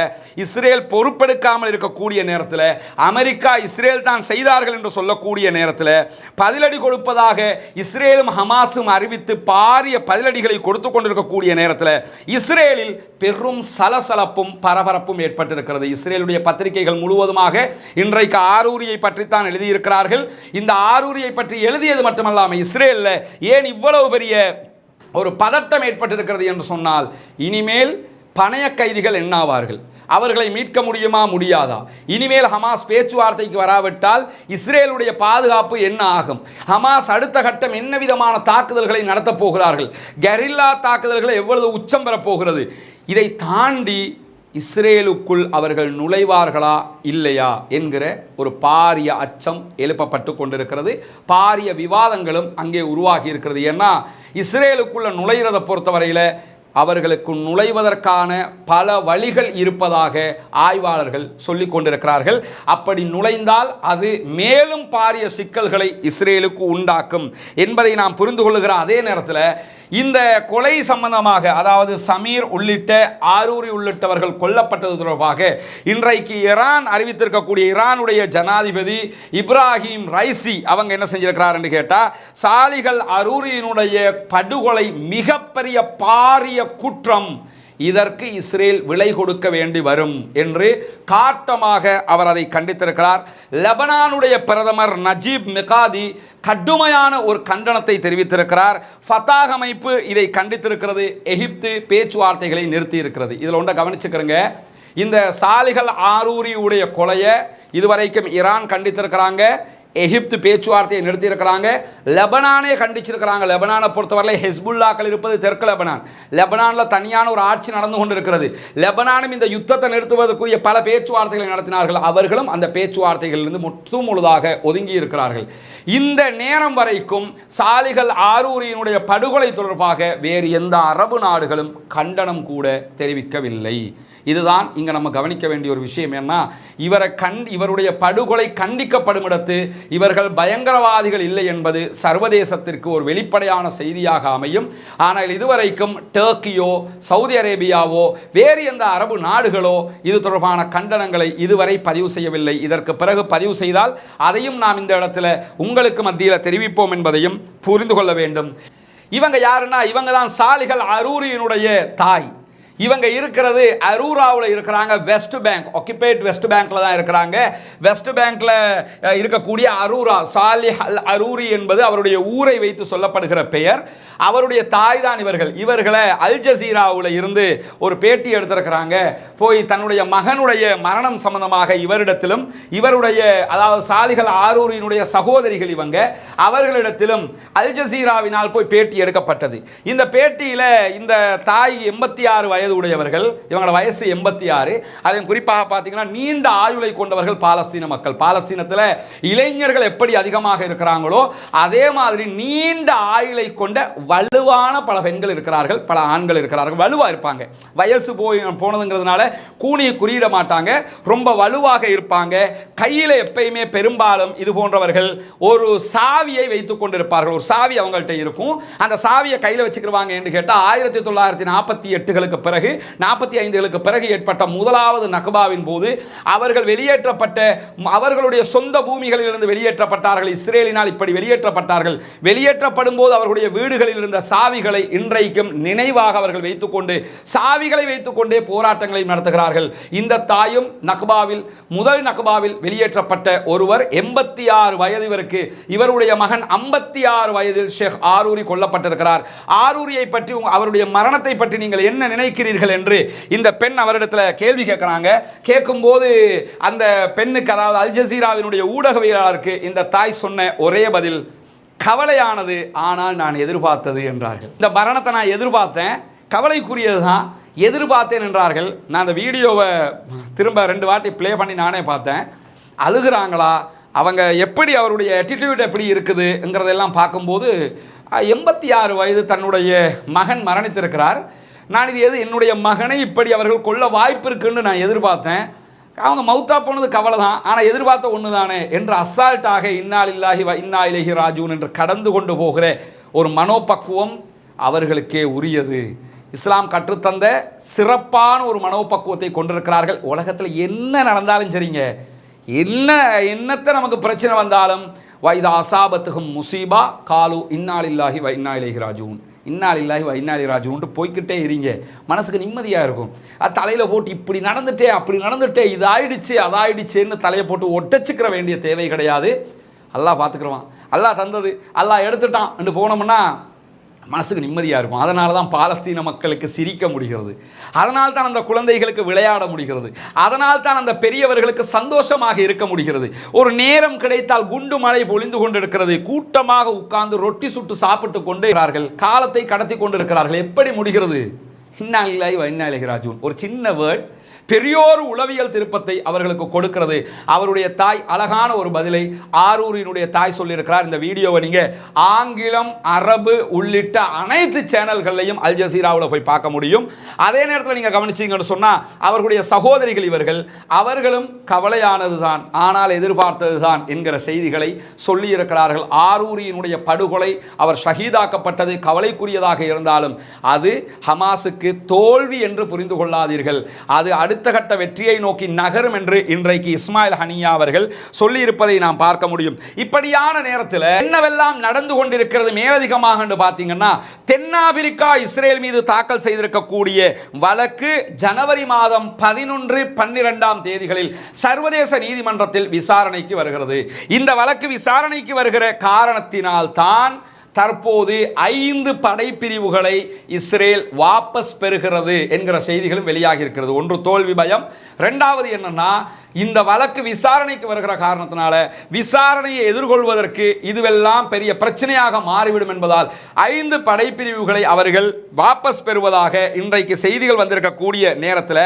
இஸ்ரேல் பொறுப்பெடுக்காமல் இருக்கக்கூடிய நேரத்தில், அமெரிக்கா இஸ்ரேல் தான் செய்தார்கள் என்று சொல்லக்கூடிய நேரத்தில் பதிலடி கொடுப்பதாக இஸ்ரேலும் ஹமாஸும் அறிவித்து பாரிய பதிலடிகளை கொடுத்து கொண்டிருக்கக்கூடிய நேரத்தில் இஸ்ரேலில் பெரும் சலசலப்பும் பரபரப்பும் ஏற்பட்டிருக்கிறது. இஸ்ரேலுடைய பத்திரிகைகள் முழுவதுமாக இன்றைக்கு ஆரூரியை பற்றித்தான் எழுதியிருக்கிறார்கள். இந்த ஆரூரியை பற்றி எழுதியது மட்டுமல்லாமல் இஸ்ரேலில் ஏன் இவ்வளவு பெரிய ஒரு பதட்டம் ஏற்பட்டிருக்கிறது என்று சொன்னால், இனிமேல் பணைய கைதிகள் என்னாவார்கள், அவர்களை மீட்க முடியுமா முடியாதா, இனிமேல் ஹமாஸ் பேச்சுவார்த்தைக்கு வராவிட்டால் இஸ்ரேலுடைய பாதுகாப்பு என்ன ஆகும், ஹமாஸ் அடுத்த கட்டம் என்ன விதமான தாக்குதல்களை நடத்தப் போகிறார்கள், கெரில்லா தாக்குதல்களை எவ்வளவு உச்சம் பெறப் போகிறது, இதை தாண்டி இஸ்ரேலுக்குள் அவர்கள் நுழைவார்களா இல்லையா என்கிற ஒரு பாரிய அச்சம் எழுப்பப்பட்டு கொண்டிருக்கிறது. பாரிய விவாதங்களும் அங்கே உருவாகி இருக்கிறது. ஏன்னா இஸ்ரேலுக்குள்ள நுழைகிறதை பொறுத்தவரையில் அவர்களுக்கு நுழைவதற்கான பல வழிகள் இருப்பதாக ஆய்வாளர்கள் சொல்லிக் கொண்டிருக்கிறார்கள். அப்படி நுழைந்தால் அது மேலும் பாரிய சிக்கல்களை இஸ்ரேலுக்கு உண்டாக்கும் என்பதை நாம் புரிந்து கொள்ளுகிற அதே நேரத்தில் இந்த கொலை சம்பந்தமாக, அதாவது சமீர் உள்ளிட்ட ஆரூரி உள்ளிட்டவர்கள் கொல்லப்பட்டது தொடர்பாக இன்றைக்கு ஈரான் அறிவித்திருக்கக்கூடிய ஈரானுடைய ஜனாதிபதி இப்ராஹிம் ரைசி அவங்க என்ன செஞ்சிருக்கிறார் என்று கேட்டால், சாலிஹ் ஆரூரியினுடைய படுகொலை மிகப்பெரிய பாரிய குற்றம், இதற்கு இஸ்ரேல் விலை கொடுக்க வேண்டி வரும் என்று காட்டமாக அவர் அதை கண்டித்திருக்கிறார். லெபனானுடைய பிரதமர் நஜீப் மிகாதி கடுமையான ஒரு கண்டனத்தை தெரிவித்திருக்கிறார். ஃபத்தாஹ் அமைப்பு இதை கண்டித்திருக்கிறது. எகிப்து பேச்சுவார்த்தைகளை நிறுத்தி இருக்கிறது. இதில் ஒன்றை கவனிச்சுக்கிறங்க, இந்த சாலிஹல் ஆரூரியுடைய கொலையை இதுவரைக்கும் ஈரான் கண்டித்திருக்கிறாங்க, எகிப்து பேச்சுவார்த்தையை நிறுத்தியிருக்கிறாங்க, லெபனானே கண்டிச்சிருக்கிறாங்க. லெபனானை பொறுத்தவரை ஹெஸ்புல்லாக்கள் இருப்பது தெற்கு லெபனான். லெபனானில் தனியான ஒரு ஆட்சி நடந்து கொண்டிருக்கிறது. லெபனானும் இந்த யுத்தத்தை நிறுத்துவதற்குரிய பல பேச்சுவார்த்தைகளை நடத்தினார்கள். அவர்களும் அந்த பேச்சுவார்த்தைகளிலிருந்து முழுதாக ஒதுங்கி இருக்கிறார்கள். இந்த நேரம் வரைக்கும் சாலிஹல் ஆரூரியினுடைய படுகொலை தொடர்பாக வேறு எந்த அரபு நாடுகளும் கண்டனம் கூட தெரிவிக்கவில்லை. இதுதான் இங்கே நம்ம கவனிக்க வேண்டிய ஒரு விஷயம். என்ன, இவருடைய படுகொலை கண்டிக்கப்படும் இடத்து இவர்கள் பயங்கரவாதிகள் இல்லை என்பது சர்வதேசத்திற்கு ஒரு வெளிப்படையான செய்தியாக அமையும். ஆனால் இதுவரைக்கும் டர்க்கியோ சவுதி அரேபியாவோ வேறு எந்த அரபு நாடுகளோ இது தொடர்பான கண்டனங்களை இதுவரை பதிவு செய்யவில்லை. இதற்கு பிறகு பதிவு செய்தால் அதையும் நாம் இந்த இடத்துல உங்களுக்கு மத்தியில் தெரிவிப்போம் என்பதையும் புரிந்து கொள்ள வேண்டும். இவங்க யாருன்னா, இவங்க தான் சாலிஹல் ஆரூரியினுடைய தாய். இவங்க இருக்கிறது அரூராவில் இருக்கிறாங்க. வெஸ்ட் பேங்க், ஆக்கிபைட் வெஸ்ட் பேங்க்ல தான் இருக்கிறாங்க. வெஸ்ட் பேங்க்ல இருக்கக்கூடிய அரூரா, சாலிஹல் அரூரி என்பது அவருடைய ஊரை வைத்து சொல்லப்படுகிற பெயர். அவருடைய தாய் தான் இவர்கள். இவர்களை அல் ஜசீராவில் இருந்து ஒரு பேட்டி எடுத்திருக்கிறாங்க. போய் தன்னுடைய மகனுடைய மரணம் சம்பந்தமாக இவரிடத்திலும் இவருடைய அதாவது சாலிஹல் ஆரூரியினுடைய சகோதரிகள் இவங்க அவர்களிடத்திலும் அல் ஜசீராவினால் போய் பேட்டி எடுக்கப்பட்டது. இந்த பேட்டியில் இந்த தாய் 86 வயது உடையவர்கள், இவங்களோட வயசு 86. அதையும் குறிப்பாக பார்த்தீங்கன்னா நீண்ட ஆயுளை கொண்டவர்கள் பாலஸ்தீன மக்கள். பாலஸ்தீனத்தில் இளைஞர்கள் எப்படி அதிகமாக இருக்கிறாங்களோ அதே மாதிரி நீண்ட ஆயுளை கொண்ட வலுவான பல பெண்கள் இருக்கிறார்கள், பல ஆண்கள் இருக்கிறார்கள். வலுவா இருப்பாங்க, வயசு போனதுங்கிறதுனால கூனியை குறியிட மாட்டாங்க, ரொம்ப வலுவாக இருப்பாங்க. கையில் எப்பயுமே பெரும்பாலும் இது போன்றவர்கள் ஒரு சாவியை வைத்துக் கொண்டிருப்பார்கள். ஒரு சாவி அவங்கள்ட்ட இருக்கும். அந்த சாவியை கையில் வச்சுக்கிடுவாங்க என்று கேட்டால் 1948களுக்கு பிறகு 45களுக்கு பிறகு ஏற்பட்ட முதலாவது நக்பாவின் போது அவர்கள் வெளியேற்றப்பட்ட அவர்களுடைய சொந்த பூமிகளிலிருந்து வெளியேற்றப்பட்டார்கள். இஸ்ரேலினால் இப்படி வெளியேற்றப்பட்டார்கள். வெளியேற்றப்படும் போது அவர்களுடைய வீடுகளில் இருந்த சாவிகளை இன்றைக்கும் நினைவாக அவர்கள் வைத்துக்கொண்டு சாவிகளை வைத்துக்கொண்டே போராட்டங்களை நடத்துகிறார்கள். இந்த தாயும் நக்பாவில் முதல் நக்பாவில் வெளியேற்றப்பட்ட ஒருவர் 86 வயது இவருக்கு. இவருடைய மகன் 56 வயதில் ஷேக் ஆரூரி கொல்லப்பட்டிருக்கிறார். ஆரூரியை பற்றி அவருடைய மரணத்தை பற்றி நீங்கள் என்ன நினைக்கிறீர்கள் என்று இந்த பெண் அவரிடத்தில் கேள்வி கேட்கிறாங்க. கேட்கும்போது அந்த பெண்ணுக்கு அதாவது அல் ஜசீராவினுடைய ஊடகவியலாளருக்கு இந்த தாய் சொன்ன ஒரே பதில் கவலையானது, ஆனால் நான் எதிர்பார்த்தது என்றார்கள். இந்த மரணத்தை நான் எதிர்பார்த்தேன், கவலைக்குரியது தான், எதிர்பார்த்தேன் என்றார்கள். நான் அந்த வீடியோவை திரும்ப 2 வாட்டி ப்ளே பண்ணி நானே பார்த்தேன். அழுகிறாங்களா, அவங்க எப்படி அவருடைய அட்டிடியூட் எப்படி இருக்குதுங்கிறதெல்லாம் பார்க்கும்போது 86 வயது தன்னுடைய மகன் மரணித்திருக்கிறார். நான் இது என்னுடைய மகனை இப்படி அவர்கள் கொல்ல வாய்ப்பு இருக்குன்னு நான் எதிர்பார்த்தேன். அவங்க மௌத்தா போனது கவலை தான், ஆனால் எதிர்பார்த்த ஒன்று தானே என்று அசால்ட்டாக இன்னா லில்லாஹி வ இன்னா இலைஹி ராஜிஊன் என்று கடந்து கொண்டு போகிற ஒரு மனோபக்குவம் அவர்களுக்கே உரியது. இஸ்லாம் கற்றுத்தந்த சிறப்பான ஒரு மனோபக்குவத்தை கொண்டிருக்கிறார்கள். உலகத்தில் என்ன நடந்தாலும் சரிங்க, என்னத்தை நமக்கு பிரச்சனை வந்தாலும் வைதா அசாபத்துகும் முசீபா காலு இன்னா லில்லாஹி வ இன்னா இலைஹி ராஜிஊன், இன்னா லில்லாஹி வ இன்னா இலைஹி ராஜிஊன் போய்கிட்டே இருங்க, மனசுக்கு நிம்மதியாக இருக்கும். அது தலையில் போட்டு இப்படி நடந்துட்டே அப்படி நடந்துட்டே இது ஆயிடுச்சு அதாயிடுச்சுன்னு தலையை போட்டு ஒட்டச்சிக்கிற வேண்டிய தேவை கிடையாது. அல்லாஹ் பார்த்துக்குருவான், அல்லாஹ் தந்தது அல்லாஹ் எடுத்துட்டான் என்று போனோம்னா மனசுக்கு நிம்மதியாக இருக்கும். அதனால தான் பாலஸ்தீன மக்களுக்கு சிரிக்க முடிகிறது, அதனால் தான் அந்த குழந்தைகளுக்கு விளையாட முடிகிறது, அதனால் தான் அந்த பெரியவர்களுக்கு சந்தோஷமாக இருக்க முடிகிறது. ஒரு நேரம் கிடைத்தால் குண்டு மழை பொழிந்து கொண்டிருக்கிறது, கூட்டமாக உட்கார்ந்து ரொட்டி சுட்டு சாப்பிட்டு கொண்டு இருக்கிறார்கள், காலத்தை கடத்தி கொண்டிருக்கிறார்கள். எப்படி முடிகிறது? இன்னா லில்லாஹி வ இன்னா இலைஹி ராஜிஊன். ஒரு சின்ன வேர்ட் பெரியோர் உளவியல் திருப்பத்தை அவர்களுக்கு கொடுக்கிறது. அவருடைய தாய் அழகான ஒரு பதிலை ஆரூரினுடைய தாய் சொல்லியிருக்கிறார். இந்த வீடியோவை நீங்கள் ஆங்கிலம் அரபு உள்ளிட்ட அனைத்து சேனல்கள்லையும் அல் ஜசீராவில் போய் பார்க்க முடியும். அதே நேரத்தில் நீங்கள் கவனிச்சிங்கன்னு சொன்னால் அவர்களுடைய சகோதரிகள் இவர்கள் அவர்களும் கவலையானது தான் ஆனால் எதிர்பார்த்தது தான் என்கிற செய்திகளை சொல்லியிருக்கிறார்கள். ஆரூரியினுடைய படுகொலை அவர் ஷஹீதாக்கப்பட்டது கவலைக்குரியதாக இருந்தாலும் அது ஹமாஸுக்கு தோல்வி என்று புரிந்து கொள்ளாதீர்கள், அது அடுத்த கட்ட வெற்றியை நோக்கி நகரும் என்று இன்றைக்கு இஸ்மாயில் ஹனியா அவர்கள் சொல்லியிருப்பதை நாம் பார்க்க முடியும். இப்படியான நேரத்தில் என்னவெல்லாம் நடந்து கொண்டிருக்கிறது மேலதிகமாக என்று பார்த்தீங்கன்னா, தென்னாப்பிரிக்கா இஸ்ரேல் மீது தாக்கல் செய்திருக்கக்கூடிய வழக்கு ஜனவரி மாதம் 11, 12ஆம் தேதிகளில் சர்வதேச நீதிமன்றத்தில் விசாரணைக்கு வருகிறது. இந்த வழக்கு விசாரணைக்கு வருகிற காரணத்தினால் தான் தற்போது 5 படைப்பிரிவுகளை இஸ்ரேல் வாபஸ் பெறுகிறது என்கிற செய்திகளும் வெளியாகி இருக்கிறது. ஒன்று தோல்வி பயம், இரண்டாவது என்னன்னா இந்த வழக்கு விசாரணைக்கு வருகிற காரணத்தினால விசாரணையை எதிர்கொள்வதற்கு இதுவெல்லாம் பெரிய பிரச்சனையாக மாறிவிடும் என்பதால் 5 படைப்பிரிவுகளை அவர்கள் வாபஸ் பெறுவதாக இன்றைக்கு செய்திகள் வந்திருக்கக்கூடிய நேரத்தில்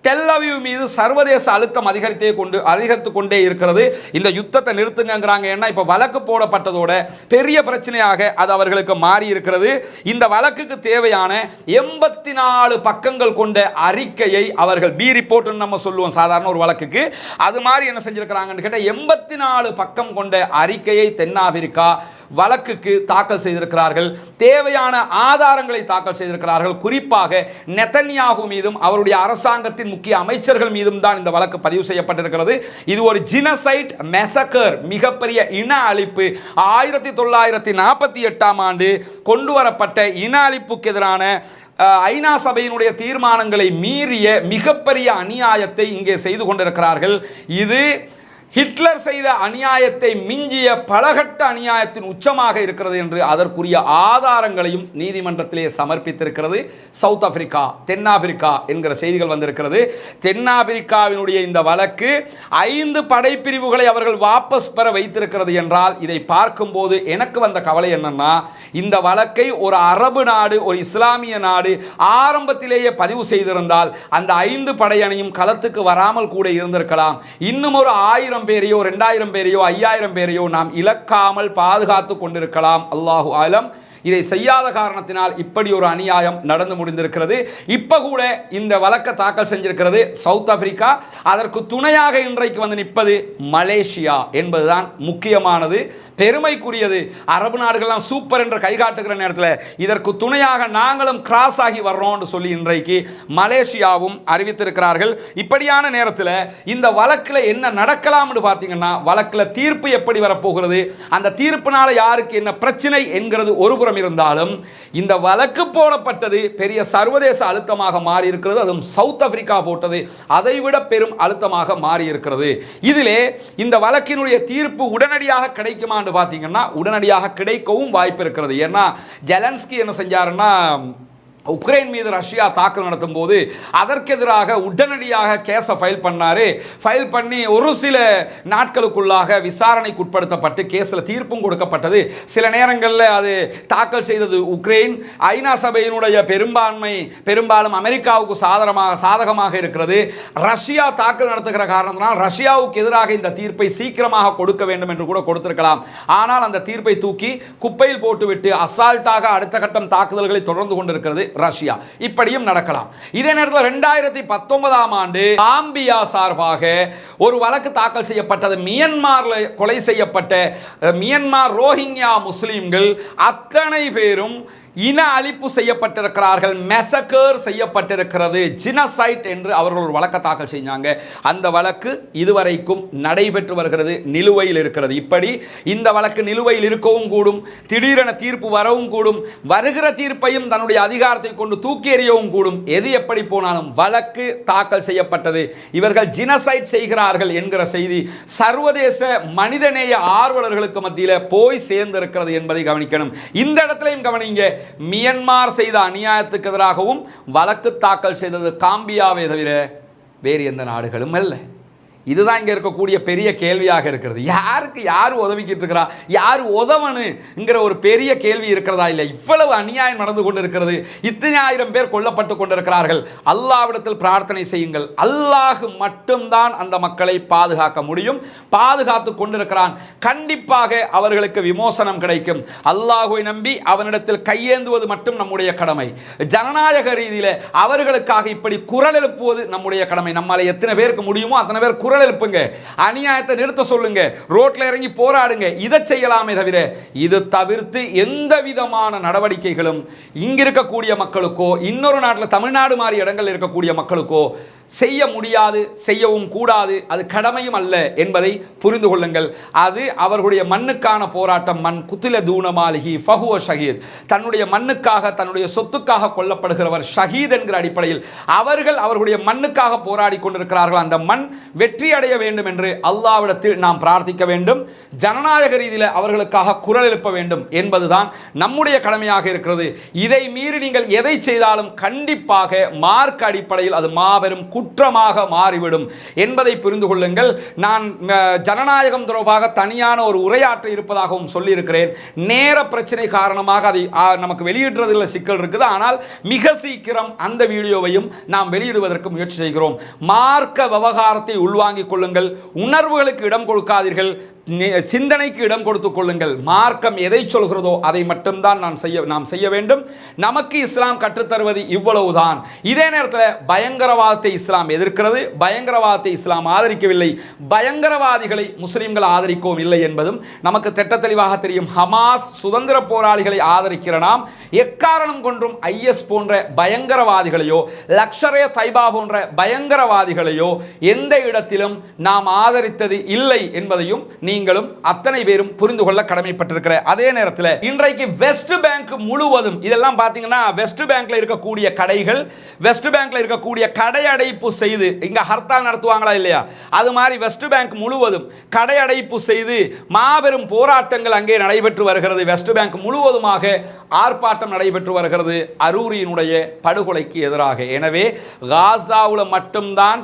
டெல் அவீவ் மீது சர்வதேச அழுத்தம் அதிகரித்து கொண்டே இருக்கிறது. இந்த யுத்தத்தை நிறுத்துங்கிறாங்க. ஏன்னா இப்போ வழக்கு போடப்பட்டதோட பெரிய பிரச்சனையாக அது அவர்களுக்கு மாறி இருக்கிறது. இந்த வழக்குக்கு தேவையான 84 பக்கங்கள் கொண்ட அறிக்கையை அவர்கள் பி ரிப்போர்ட் நம்ம சொல்லுவோம் சாதாரண ஒரு வழக்குக்கு, அது மாதிரி என்ன செஞ்சிருக்கிறாங்கன்னு கேட்டால் 84 பக்கம் கொண்ட அறிக்கையை தென்னாப்பிரிக்கா வழக்குக்கு தாக்கல் செய்திருக்கிறார்கள். தேவையான ஆதாரங்களை தாக்கல் செய்திருக்கிறார்கள். குறிப்பாக நெதன்யாகு மீதும் அவருடைய அரசாங்கத்தின் முக்கிய அமைச்சர்கள் மீதும் தான் இந்த வழக்கு பதிவு செய்யப்பட்டிருக்கிறது. இது ஒரு ஜினசைட் மெசக்கர், மிகப்பெரிய இன அழிப்பு. 1948ஆம் ஆண்டு கொண்டு வரப்பட்ட இன அழிப்புக்கு எதிரான ஐநா சபையினுடைய தீர்மானங்களை மீறிய மிகப்பெரிய அநியாயத்தை இங்கே செய்து கொண்டிருக்கிறார்கள். இது ஹிட்லர் செய்த அநியாயத்தை மிஞ்சிய பலகட்ட அநியாயத்தின் உச்சமாக இருக்கிறது என்று அதற்குரிய ஆதாரங்களையும் நீதிமன்றத்திலே சமர்ப்பித்திருக்கிறது சவுத் ஆப்பிரிக்கா, தென்னாப்பிரிக்கா என்கிற செய்திகள் வந்திருக்கிறது. தென்னாப்பிரிக்காவினுடைய இந்த வழக்கு 5 படைப்பிரிவுகளை அவர்கள் வாபஸ் பெற வைத்திருக்கிறது என்றால் இதை பார்க்கும்போது எனக்கு வந்த கவலை என்னன்னா, இந்த வழக்கை ஒரு அரபு நாடு, ஒரு இஸ்லாமிய நாடு ஆரம்பத்திலேயே பதிவு செய்திருந்தால் அந்த 5 படையணியும் களத்துக்கு வராமல் கூட இருந்திருக்கலாம். இன்னும் ஒரு 1000 பேரையோ 2000 பேரையோ 5000 பேரையோ நாம் இழக்காமல் பாதுகாத்து கொண்டிருக்கலாம். அல்லாஹு ஆலம். இதை செய்யாத காரணத்தினால் இப்படி ஒரு அநியாயம் நடந்து முடிந்திருக்கிறது. இப்ப கூட இந்த வழக்கை தாக்கல் செஞ்சிருக்கிறது சவுத் ஆப்பிரிக்கா. அதற்கு துணையாக இன்றைக்கு வந்து நிற்பது மலேசியா என்பதுதான் முக்கியமானது, பெருமைக்குரியது. அரபு நாடுகள்லாம் சூப்பர் என்று கைகாட்டுகிற நேரத்தில் இதற்கு துணையாக நாங்களும் கிராஸ் ஆகி வர்றோம்னு சொல்லி இன்றைக்கு மலேசியாவும் அறிவித்திருக்கிறார்கள். இப்படியான நேரத்தில் இந்த வழக்கில் என்ன நடக்கலாம்னு பார்த்தீங்கன்னா, வழக்கில் தீர்ப்பு எப்படி வரப்போகிறது, அந்த தீர்ப்பினால யாருக்கு என்ன பிரச்சனை என்கிறது ஒருபுறம் இருந்தாலும் இந்த வழக்கு போடப்பட்டது பெரிய சர்வதேச அழுத்தமாக மாறி இருக்கிறது. அதுவும் சவுத் ஆப்பிரிக்கா போட்டது அதைவிட பெரும் அழுத்தமாக மாறி இருக்கிறது. இதிலே இந்த வழக்கினுடைய தீர்ப்பு உடனடியாக கிடைக்குமா என்று பார்த்தீங்கன்னா உடனடியாக கிடைக்கவும் வாய்ப்பு இருக்கிறது. ஏன்னா ஜெலன்ஸ்கி என்ன செஞ்சாருன்னா, உக்ரைன் மீது ரஷ்யா தாக்குதல் நடத்தும் போது அதற்கு எதிராக உடனடியாக கேஸை ஃபைல் பண்ணாரு. ஃபைல் பண்ணி ஒரு சில நாட்களுக்குள்ளாக விசாரணைக்கு உட்படுத்தப்பட்டு கேஸில் தீர்ப்பும் கொடுக்கப்பட்டது. சில நேரங்களில் அது தாக்கல் செய்தது உக்ரைன். ஐநா சபையினுடைய பெரும்பாலும் அமெரிக்காவுக்கு சாதகமாக இருக்கிறது. ரஷ்யா தாக்கல் நடத்துகிற காரணத்தினால் ரஷ்யாவுக்கு எதிராக இந்த தீர்ப்பை சீக்கிரமாக கொடுக்க வேண்டும் என்று கூட கொடுத்திருக்கலாம். ஆனால் அந்த தீர்ப்பை தூக்கி குப்பையில் போட்டுவிட்டு அசால்ட்டாக அடுத்த கட்டம் தாக்குதல்களை தொடர்ந்து கொண்டிருக்கிறது ரஷ்யா. இப்படியும் நடக்கலாம். இதே நேரத்தில் 2019ஆம் ஆண்டு காம்பியா சார்பாக ஒரு வழக்கு தாக்கல் செய்யப்பட்டது. மியன்மாரில் கொலை செய்யப்பட்ட மியன்மார் ரோஹிங்யா முஸ்லிம்கள் அத்தனை பேரும் இன அழிப்பு செய்யப்பட்டிருக்கிறார்கள், மெசக்கர் செய்யப்பட்டிருக்கிறது, ஜினசைட் என்று அவர்கள் ஒரு வழக்கை தாக்கல் செஞ்சாங்க. அந்த வழக்கு இதுவரைக்கும் நடைபெற்று வருகிறது, நிலுவையில் இருக்கிறது. இப்படி இந்த வழக்கு நிலுவையில் இருக்கவும் கூடும், திடீரென தீர்ப்பு வரவும் கூடும், வருகிற தீர்ப்பையும் தன்னுடைய அதிகாரத்தை கொண்டு தூக்கி எறியவும் கூடும். எது எப்படி போனாலும் வழக்கு தாக்கல் செய்யப்பட்டது. இவர்கள் ஜினசைட் செய்கிறார்கள் என்கிற செய்தி சர்வதேச மனிதநேய ஆர்வலர்களுக்கு மத்தியில் போய் சேர்ந்திருக்கிறது என்பதை கவனிக்கணும். இந்த இடத்திலையும் கவனிங்க, மியன்மார் செய்த அநியாயத்துக்கு எதிராகவும் வழக்கு தாக்கல் செய்தது காம்பியாவை தவிர வேறு எந்த நாடுகளும் அல்ல. இதுதான் இங்கே இருக்கக்கூடிய பெரிய கேள்வியாக இருக்கிறது. யாருக்கு யார் உதவிக்கிட்டு இருக்கிறா, யார் உதவனுங்கிற ஒரு பெரிய கேள்வி இருக்கிறதா இல்லை. இவ்வளவு அநியாயம் நடந்து கொண்டிருக்கிறது, இத்தனை ஆயிரம் பேர் கொல்லப்பட்டு கொண்டிருக்கிறார்கள். அல்லாஹ்விடத்தில் பிரார்த்தனை செய்யுங்கள். அல்லாஹ் மட்டும்தான் அந்த மக்களை பாதுகாக்க முடியும், பாதுகாத்து கொண்டிருக்கிறான். கண்டிப்பாக அவர்களுக்கு விமோசனம் கிடைக்கும். அல்லாஹ்வை நம்பி அவனிடத்தில் கையேந்துவது மட்டும் நம்முடைய கடமை. ஜனநாயக ரீதியில் அவர்களுக்காக இப்படி குரல் எழுப்புவது நம்முடைய கடமை. நம்மால் எத்தனை பேருக்கு முடியுமோ அத்தனை பேர் குரல் எழுப்புங்க, அநியாயத்தை நிறுத்த சொல்லுங்க, ரோட்ல இறங்கி போராடுங்க. இதை செய்யலாமே தவிர இது தவிர்த்து எந்த விதமான நடவடிக்கைகளும் இங்க இருக்கக்கூடிய மக்களுக்கோ இன்னொரு நாட்டில் தமிழ்நாடு மாதிரி இடங்கள் இருக்கக்கூடிய மக்களுக்கோ செய்ய முடியாது, செய்யவும் கூடாது, அது கடமையும் அல்ல என்பதை புரிந்து கொள்ளுங்கள். அது அவர்களுடைய மண்ணுக்கான போராட்டம். மண் குத்தில தூணமாலிகி ஃபஹுவ ஷஹீத், தன்னுடைய மண்ணுக்காக தன்னுடைய சொத்துக்காக கொல்லப்படுகிறவர் ஷஹீத் என்கிற அடிப்படையில் அவர்கள் அவர்களுடைய மண்ணுக்காக போராடி கொண்டிருக்கிறார்கள். அந்த மண் வெற்றி அடைய வேண்டும் என்று அல்லாஹ்விடத்தில் நாம் பிரார்த்திக்க வேண்டும். ஜனநாயக ரீதியில் அவர்களுக்காக குரல் எழுப்ப வேண்டும் என்பதுதான் நம்முடைய கடமையாக இருக்கிறது. இதை மீறி நீங்கள் எதை செய்தாலும் கண்டிப்பாக மார்க் அடிப்படையில் அது மாபெரும் குற்றமாக மாறிவிடும் என்பதை புரிந்து கொள்ளுங்கள். நான் ஜனநாயகம் தொடர்பாக தனியான ஒரு உரையாற்ற இருப்பதாகவும் சொல்லியிருக்கிறேன். நேர பிரச்சனை காரணமாக அதை நமக்கு வெளியிடுறதில் சிக்கல் இருக்குது. ஆனால் மிக சீக்கிரம் அந்த வீடியோவையும் நாம் வெளியிடுவதற்கு முயற்சி செய்கிறோம். மார்க்க விவகாரத்தை உள்வாங்கிக் கொள்ளுங்கள், உணர்வுகளுக்கு இடம் கொடுக்காதீர்கள், சிந்தனைக்கு இடம் கொடுத்துக் கொள்ளுங்கள். மார்க்கம் எதை சொல்கிறதோ அதை மட்டும்தான் நாம் செய்ய வேண்டும். நமக்கு இஸ்லாம் கற்றுத்தருவது இவ்வளவுதான். இதே நேரத்தில் பயங்கரவாதத்தை இஸ்லாம் எதிர்க்கிறது, பயங்கரவாதத்தை இஸ்லாம் ஆதரிக்கவில்லை, பயங்கரவாதிகளை முஸ்லிம்கள் ஆதரிக்கவும் இல்லை என்பதும் நமக்கு திட்ட தெளிவாக தெரியும். ஹமாஸ் சுதந்திர போராளிகளை ஆதரிக்கிற நாம் எக்காரணம் கொன்றும் ஐஎஸ் போன்ற பயங்கரவாதிகளையோ லக்ஷரே தைபா போன்ற பயங்கரவாதிகளையோ எந்த இடத்திலும் நாம் ஆதரித்தது இல்லை என்பதையும் நீங்களும் அத்தனை பேரும் புரிந்து கொள்ள கடமைப்பட்டிருக்கிற அதே நேரத்தில் இன்றைக்கு வெஸ்ட் பேங்க் முழுவதும் இதெல்லாம் பார்த்தீங்கன்னா வெஸ்ட் பேங்க்ல இருக்கக்கூடிய கடைகள், வெஸ்ட் பேங்க்ல இருக்கக்கூடிய கடை அடைப்பு செய்து இங்க ஹர்த்தால் நடத்துவாங்களா இல்லையா, அது மாதிரி வெஸ்ட் பேங்க் முழுவதும் கடை அடைப்பு செய்து மாபெரும் போராட்டங்கள் அங்கே நடைபெற்று வருகிறது. வெஸ்ட் பேங்க் முழுவதுமாக ஆர்ப்பாட்டம் நடைபெற்று வருகிறது அரூரியினுடைய படுகொலைக்கு எதிராக. எனவே காசாவுல மட்டும்தான்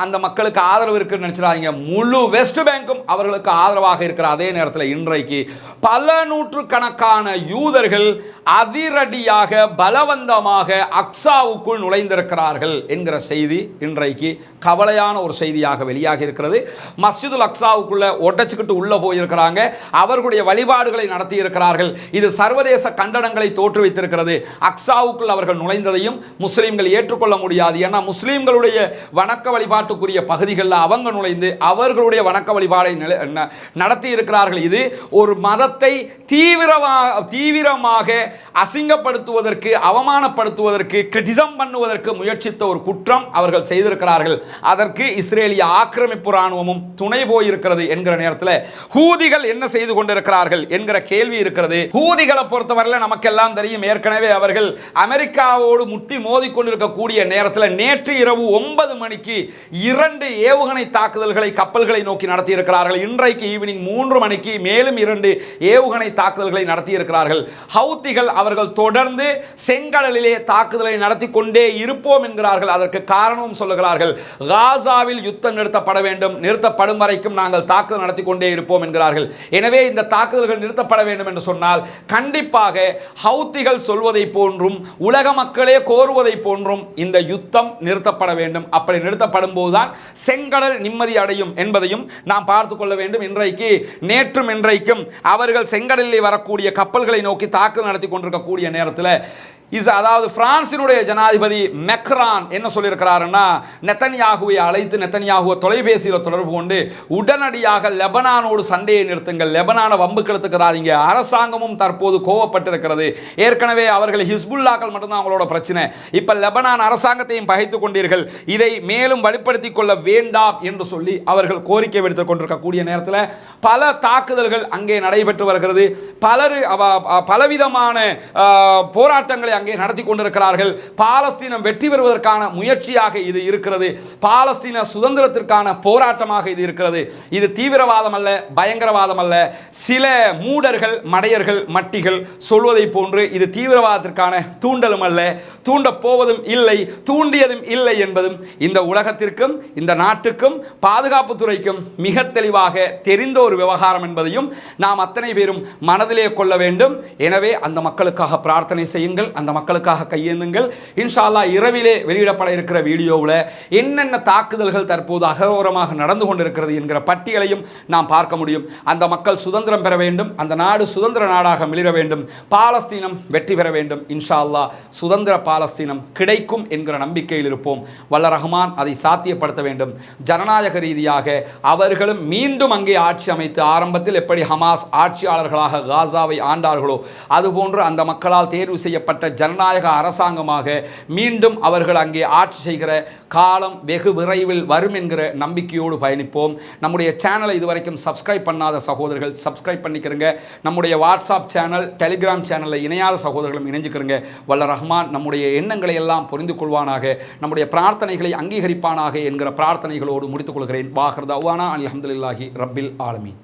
அந்த மக்களுக்கு ஆதரவு இருக்குன்னு நினைச்சிடாதீங்க. முழு வெஸ்ட் பேங்கும் அவர்களுக்கு ஆதரவாக இருக்கிற அதே நேரத்தில் இன்றைக்கு பல நூற்றுக்கணக்கான யூதர்கள் அதிரடியாக பலவந்தமாக அக்ஸாவுக்குள் நுழைந்திருக்கிறார்கள் என்கிற செய்தி இன்றைக்கு கவலையான ஒரு செய்தியாக வெளியாகி இருக்கிறது. மஸ்ஜிதுல் அக்ஸாவுக்குள்ள ஒட்டச்சுக்கிட்டு உள்ள போயிருக்கிறாங்க, அவர்களுடைய வழிபாடுகளை நடத்தி இருக்கிறார்கள். இது சர்வதேச கண்டனங்களை தோற்றுவித்திருக்கிறது. அக்ஸாவுக்குள் அவர்கள் நுழைந்ததையும் முஸ்லிம்கள் ஏற்றுக்கொள்ள முடியாது. ஏன்னா முஸ்லிம்களுடைய வணக்க வழிபாட்டுக்குரிய பகுதிகளில் அவங்க நுழைந்து அவர்களுடைய வணக்க வழிபாடை நடத்தி இருக்கிறார்கள். இது ஒரு மதத்தை தீவிரமாக அசிங்கப்படுத்துவதற்கு, அவமானப்படுத்துவதற்கு, கிரிட்டிசம் பண்ணுவதற்கு முயற்சித்த ஒரு குற்றம் அவர்கள் செய்திருக்கிறார்கள். அதற்கு இஸ்ரேலிய ஆக்கிரமிப்பு ராணுவமும் துணை போயிருக்கிறது என்கிற நேரத்தில் ஹூதிகள் என்ன செய்து கொண்டிருக்கிறார்கள் என்கிற கேள்வி இருக்கிறது. ஹூதிகளை பொறுத்தவரையில் நமக்கெல்லாம் தெரியும், ஏற்கனவே அவர்கள் அமெரிக்காவோடு முட்டி மோதி கொண்டிருக்கக்கூடிய நேரத்தில் நேற்று இரவு 9 மணிக்கு 2 ஏவுகணை தாக்குதல்களை கப்பல்களை நோக்கி நடத்தி இருக்கிறார்கள். இன்றைக்கு ஈவினிங் 3 மணிக்கு மேலும் 2 ஏவுகணை தாக்குதல்களை நடத்தி இருக்கிறார்கள். ஹவுத்திகள் அவர்கள் தொடர்ந்து செங்கடலிலே தாக்குதலை நடத்தி கொண்டே இருப்போம் என்கிறார்கள். அதற்கு காரணம் சொல்லுகிறார்கள், காசாவில் யுத்தம் நிறுத்தப்பட வேண்டும், நிறுத்தப்படும் வரைக்கும் நாங்கள் தாக்குதல் நடத்தி கொண்டே இருப்போம் என்கிறார்கள். எனவே இந்த தாக்குதல்கள் நிறுத்தப்பட வேண்டும் என்று சொன்னால் கண்டிப்பாக ஹவுத்திகள் சொல்வதை போன்றும் உலக மக்களே கோருவதை போன்றும் இந்த யுத்தம் நிறுத்தப்பட வேண்டும். அப்படி நிறுத்தப்படும் போதுதான் செங்கடல் நிம்மதி அடையும் என்பதையும் நாம் பார்த்து கொள்ள வேண்டும். இன்றைக்கு நேற்றும் இன்றைக்கும் அவர்கள் செங்கடலில் வரக்கூடிய கப்பல்களை நோக்கி தாக்குதல் நடத்தி கொண்டிருக்கக்கூடிய நேரத்தில் அதாவது பிரான்சினுடைய ஜனாதிபதி மெக்ரான் என்ன சொல்லியிருக்கிறாருன்னா, நெத்தன்யாகுவை அழைத்து நெத்தன்யாகுவை தொலைபேசியில் தொடர்பு கொண்டு உடனடியாக லெபனானோடு சண்டையை நிறுத்துங்கள், லெபனானை வம்புக்கு இழுத்துக்கிறாதீங்க, அரசாங்கமும் தற்போது கோவப்பட்டிருக்கிறது. ஏற்கனவே அவர்கள் ஹிஸ்புல்லாக்கள் மட்டும்தான் அவங்களோட பிரச்சனை, இப்போ லெபனான் அரசாங்கத்தையும் பகைத்துக் கொண்டீர்கள், இதை மேலும் வலுப்படுத்திக் கொள்ள வேண்டாம் என்று சொல்லி அவர்கள் கோரிக்கை விடுத்துக் கொண்டிருக்கக்கூடிய நேரத்தில் பல தாக்குதல்கள் அங்கே நடைபெற்று வருகிறது. பலவிதமான போராட்டங்களை அங்கே நடத்தி கொண்டிருக்கிறார்கள். பாலஸ்தீனம் வெற்றி பெறுவதற்கான முயற்சியாக இது இருக்கிறது. பாலஸ்தீன சுதந்திரத்திற்கான போராட்டமாக இது இருக்கிறது. இது தீவிரவாதம் அல்ல, பயங்கரவாதம் அல்ல. சில மூடர்கள், மடையர்கள், மட்டிகள் சொல்வதை போன்று இது தீவிரவாதத்திற்கான தூண்டலும் அல்ல, தூண்ட போவதும் இல்லை, தூண்டியதும் இல்லை என்பதும் இந்த உலகத்திற்கும் இந்த நாட்டுக்கும் பாதுகாப்புத்துறைக்கும் மிக தெளிவாக தெரிந்த ஒரு விவகாரம் என்பதையும் நாம் அத்தனை பேரும் மனதிலே கொள்ள வேண்டும். எனவே அந்த மக்களுக்காக பிரார்த்தனை செய்யுங்கள், அந்த மக்களுக்காக கையேந்துங்கள். இன்ஷா அல்லாஹ் இரவிலே வெளியிடப்பட இருக்கிற வீடியோவில் என்னென்ன தாக்குதல்கள் தற்போது அகோரமாக நடந்து கொண்டிருக்கிறது என்கிற பட்டியலையும் நாம் பார்க்க முடியும். அந்த மக்கள் சுதந்திரம் பெற வேண்டும், அந்த நாடு சுதந்திர நாடாக மிளிர வேண்டும், பாலஸ்தீனம் வெற்றி பெற வேண்டும். இன்ஷா அல்லாஹ் சுதந்திர பாலஸ்தீனம் கிடைக்கும் என்கிற நம்பிக்கையில் இருப்போம். வல்ல ரஹ்மான் அதை சாத்தியப்படுத்த வேண்டும். ஜனநாயக ரீதியாக அவர்களும் மீண்டும் அங்கே ஆட்சி அமைத்து, ஆரம்பத்தில் எப்படி ஹமாஸ் ஆட்சியாளர்களாக காசாவை ஆண்டார்களோ அதுபோன்று அந்த மக்களால் தேர்வு செய்யப்பட்ட ஜனநாயக அரசாங்கமாக மீண்டும் அவர்கள் அங்கே ஆட்சி செய்கிற காலம் வெகு விரைவில் வரும் என்கிற நம்பிக்கையோடு பயணிப்போம். நம்முடைய சேனலை இதுவரைக்கும் சப்ஸ்கிரைப் பண்ணாத சகோதரர்கள் சப்ஸ்கிரைப் பண்ணிக்கிறங்க. நம்முடைய வாட்ஸ்அப் சேனல், டெலிகிராம் சேனலில் இணையாத சகோதரர்களும் இணைஞ்சுக்கிறங்க. வல்ல ரஹ்மான் நம்முடைய எண்ணங்களை எல்லாம் புரிந்து கொள்வானாக, நம்முடைய பிரார்த்தனைகளை அங்கீகரிப்பானாக என்கிற பிரார்த்தனைகளோடு முடித்துக் கொள்கிறேன். வாஹிர் தஅவானா அல்ஹம்துலில்லாஹி ரப்பில் ஆலமீன்.